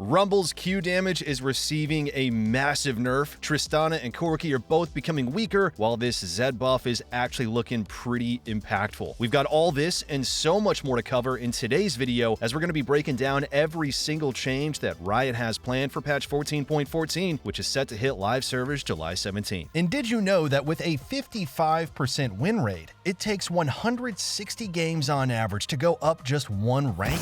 Rumble's Q damage is receiving a massive nerf. Tristana and Corki are both becoming weaker, while this Zed buff is actually looking pretty impactful. We've got all this and so much more to cover in today's video, as we're going to be breaking down every single change that Riot has planned for patch 14.14, which is set to hit live servers July 17. And did you know that with a 55% win rate, it takes 160 games on average to go up just one rank?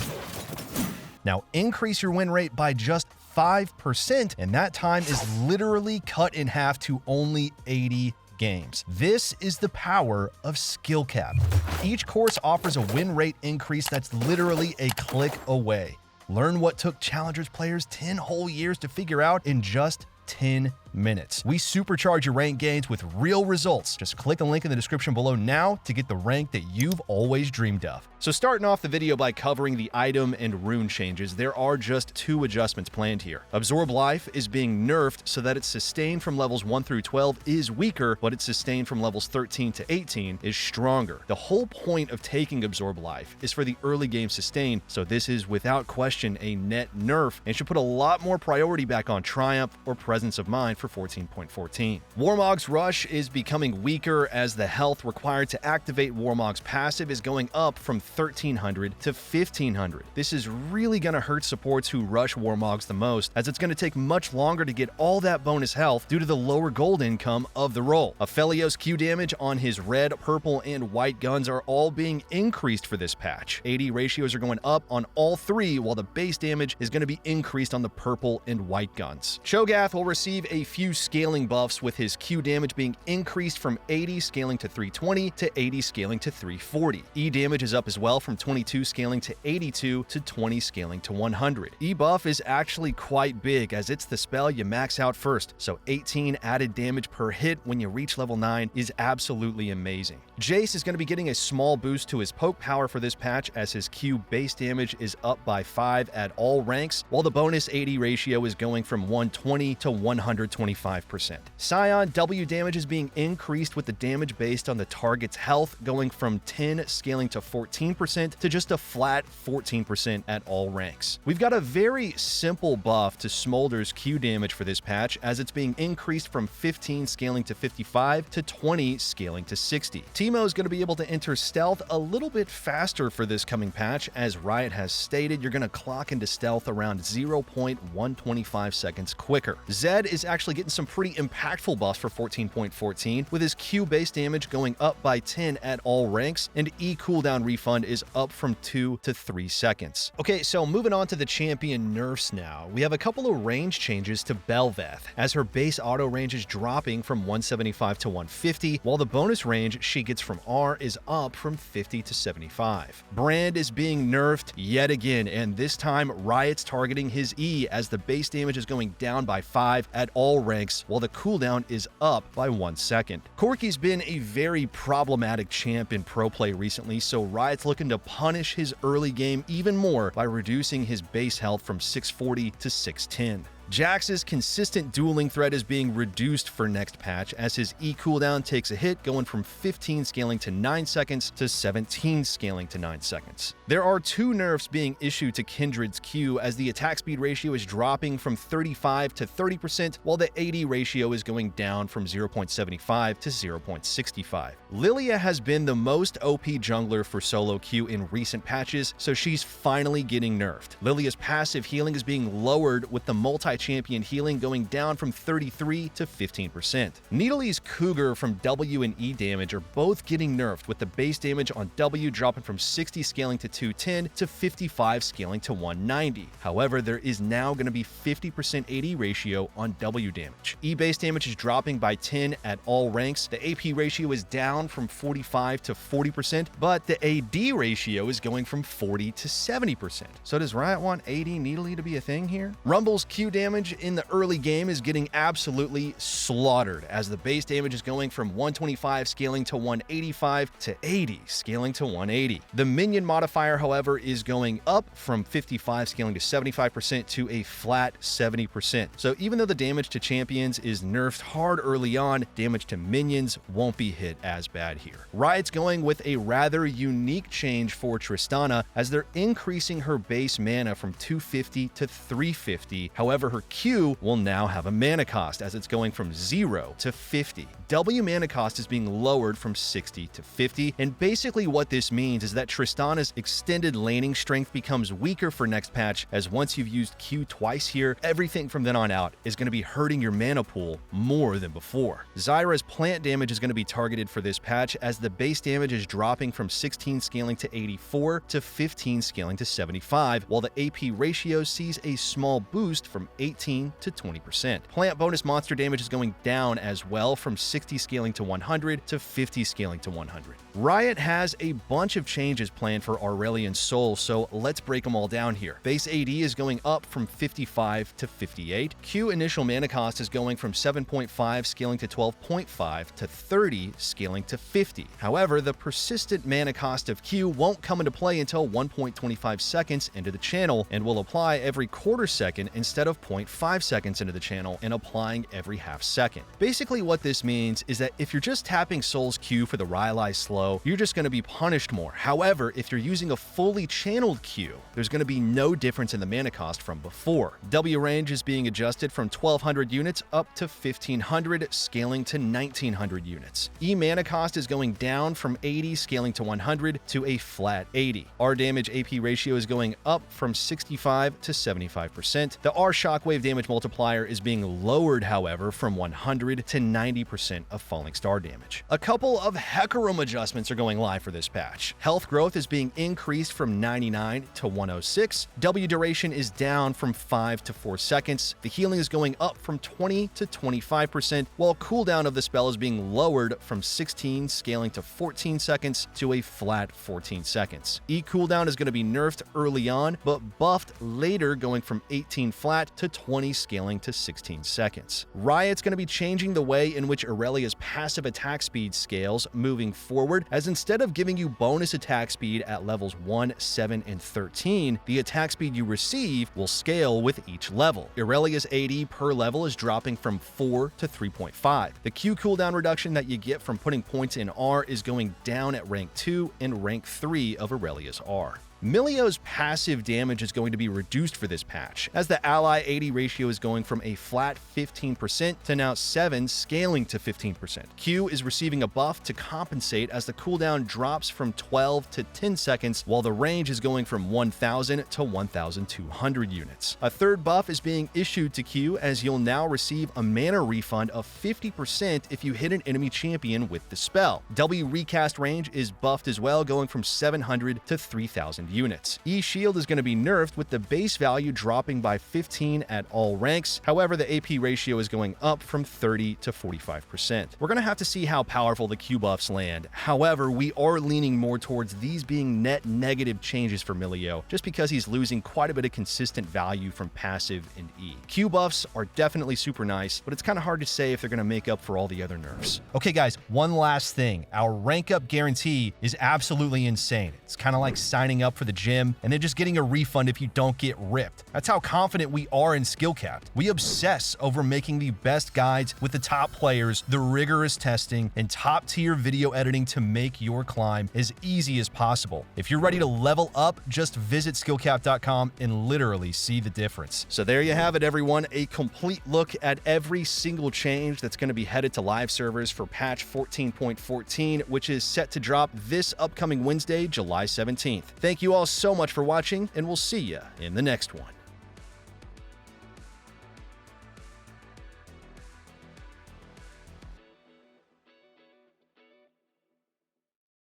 Now increase your win rate by just 5%, and that time is literally cut in half to only 80 games. This is the power of skill cap. Each course offers a win rate increase that's literally a click away. Learn what took Challengers players 10 whole years to figure out in just 10 minutes. We supercharge your rank gains with real results. Just click the link in the description below now to get the rank that you've always dreamed of. So starting off the video by covering the item and rune changes, there are just two adjustments planned here. Absorb Life is being nerfed so that its sustain from levels 1 through 12 is weaker, but its sustain from levels 13 to 18 is stronger. The whole point of taking Absorb Life is for the early game sustain, so this is without question a net nerf and should put a lot more priority back on Triumph or Presence of Mind for 14.14. Warmogs Rush is becoming weaker as the health required to activate Warmogs passive is going up from 1300 to 1500. This is really going to hurt supports who rush Warmogs the most, as it's going to take much longer to get all that bonus health due to the lower gold income of the role. Aphelios Q damage on his red, purple, and white guns are all being increased for this patch. AD ratios are going up on all three, while the base damage is going to be increased on the purple and white guns. Cho'Gath will receive a few scaling buffs, with his Q damage being increased from 80 scaling to 320 to 80 scaling to 340. E damage is up as well from 22 scaling to 82 to 20 scaling to 100. E buff is actually quite big, as it's the spell you max out first, so 18 added damage per hit when you reach level 9 is absolutely amazing. Jayce is going to be getting a small boost to his poke power for this patch, as his Q base damage is up by 5 at all ranks, while the bonus AD ratio is going from 120 to 125%. Sion W damage is being increased, with the damage based on the target's health going from 10 scaling to 14% to just a flat 14% at all ranks. We've got a very simple buff to Smolder's Q damage for this patch, as it's being increased from 15 scaling to 55 to 20 scaling to 60. Teemo is going to be able to enter stealth a little bit faster for this coming patch, as Riot has stated you're going to clock into stealth around 0.125 seconds quicker. Zed is actually getting some pretty impactful buffs for 14.14, with his Q base damage going up by 10 at all ranks, and E cooldown refund is up from 2 to 3 seconds. Okay, so moving on to the champion nerfs now. We have a couple of range changes to Bel'Veth, as her base auto range is dropping from 175 to 150, while the bonus range she gets from R is up from 50 to 75. Brand is being nerfed yet again, and this time Riot's targeting his E, as the base damage is going down by 5 at all ranks, while the cooldown is up by 1 second. Corki's been a very problematic champ in pro play recently, so Riot's looking to punish his early game even more by reducing his base health from 640 to 610. Jax's consistent dueling threat is being reduced for next patch, as his E cooldown takes a hit, going from 15 scaling to 9 seconds to 17 scaling to 9 seconds. There are two nerfs being issued to Kindred's Q, as the attack speed ratio is dropping from 35 to 30%, while the AD ratio is going down from 0.75 to 0.65. Lillia has been the most OP jungler for solo Q in recent patches, so she's finally getting nerfed. Lilia's passive healing is being lowered, with the multi-champion healing going down from 33 to 15%. Nidalee's Cougar from W and E damage are both getting nerfed, with the base damage on W dropping from 60 scaling to 210 to 55 scaling to 190. However, there is now going to be 50% AD ratio on W damage. E base damage is dropping by 10 at all ranks. The AP ratio is down from 45 to 40%, but the AD ratio is going from 40 to 70%. So does Riot want AD Nidalee to be a thing here? Rumble's Q damage damage in the early game is getting absolutely slaughtered, as the base damage is going from 125 scaling to 185 to 80 scaling to 180. The minion modifier, however, is going up from 55 scaling to 75% to a flat 70%. So even though the damage to champions is nerfed hard early on, damage to minions won't be hit as bad here. Riot's going with a rather unique change for Tristana, as they're increasing her base mana from 250 to 350. However, her Q will now have a mana cost, as it's going from 0 to 50. W mana cost is being lowered from 60 to 50, and basically what this means is that Tristana's extended laning strength becomes weaker for next patch, as once you've used Q twice here, everything from then on out is going to be hurting your mana pool more than before. Zyra's plant damage is going to be targeted for this patch, as the base damage is dropping from 16 scaling to 84 to 15 scaling to 75, while the AP ratio sees a small boost from 18 to 20%. Plant bonus monster damage is going down as well, from 60 scaling to 100 to 50 scaling to 100. Riot has a bunch of changes planned for Aurelion Sol, so let's break them all down here. Base AD is going up from 55 to 58. Q initial mana cost is going from 7.5 scaling to 12.5 to 30 scaling to 50. However, the persistent mana cost of Q won't come into play until 1.25 seconds into the channel, and will apply every quarter second instead of 0.5 seconds into the channel and applying every half second. Basically what this means is that if you're just tapping Sol's Q for the Rylai slow, you're just going to be punished more. However, if you're using a fully channeled Q, there's going to be no difference in the mana cost from before. W range is being adjusted from 1200 units up to 1500, scaling to 1900 units. E mana cost is going down from 80 scaling to 100 to a flat 80. R damage AP ratio is going up from 65 to 75%. The R shockwave damage multiplier is being lowered, however, from 100 to 90% of falling star damage. A couple of Hecarim adjustments are going live for this patch. Health growth is being increased from 99 to 106. W duration is down from 5 to 4 seconds. The healing is going up from 20 to 25%, while cooldown of the spell is being lowered from 16 scaling to 14 seconds to a flat 14 seconds. E cooldown is going to be nerfed early on, but buffed later, going from 18 flat to 20 scaling to 16 seconds. Riot's going to be changing the way in which Aurelia's passive attack speed scales moving forward, as instead of giving you bonus attack speed at levels 1, 7, and 13, the attack speed you receive will scale with each level. Aurelia's AD per level is dropping from 4 to 3.5. The Q cooldown reduction that you get from putting points in R is going down at rank 2 and rank 3 of Aurelia's R. Milio's passive damage is going to be reduced for this patch, as the ally AD ratio is going from a flat 15% to now 7 scaling to 15%. Q is receiving a buff to compensate, as the cooldown drops from 12 to 10 seconds, while the range is going from 1000 to 1200 units. A third buff is being issued to Q, as you'll now receive a mana refund of 50% if you hit an enemy champion with the spell. W recast range is buffed as well, going from 700 to 3000 units. E-Shield is going to be nerfed, with the base value dropping by 15 at all ranks. However, the AP ratio is going up from 30 to 45%. We're going to have to see how powerful the Q buffs land. However, we are leaning more towards these being net negative changes for Milio, just because he's losing quite a bit of consistent value from passive and E. Q buffs are definitely super nice, but it's kind of hard to say if they're going to make up for all the other nerfs. Okay guys, one last thing. Our rank up guarantee is absolutely insane. It's kind of like signing up for the gym and then just getting a refund if you don't get ripped. That's how confident we are in Skill-Capped. We obsess over making the best guides with the top players, the rigorous testing, and top tier video editing to make your climb as easy as possible. If you're ready to level up, just visit skillcapped.com and literally see the difference. So there you have it, everyone. A complete look at every single change that's going to be headed to live servers for patch 14.14, which is set to drop this upcoming Wednesday, July 17th. Thank you all so much for watching, and we'll see you in the next one.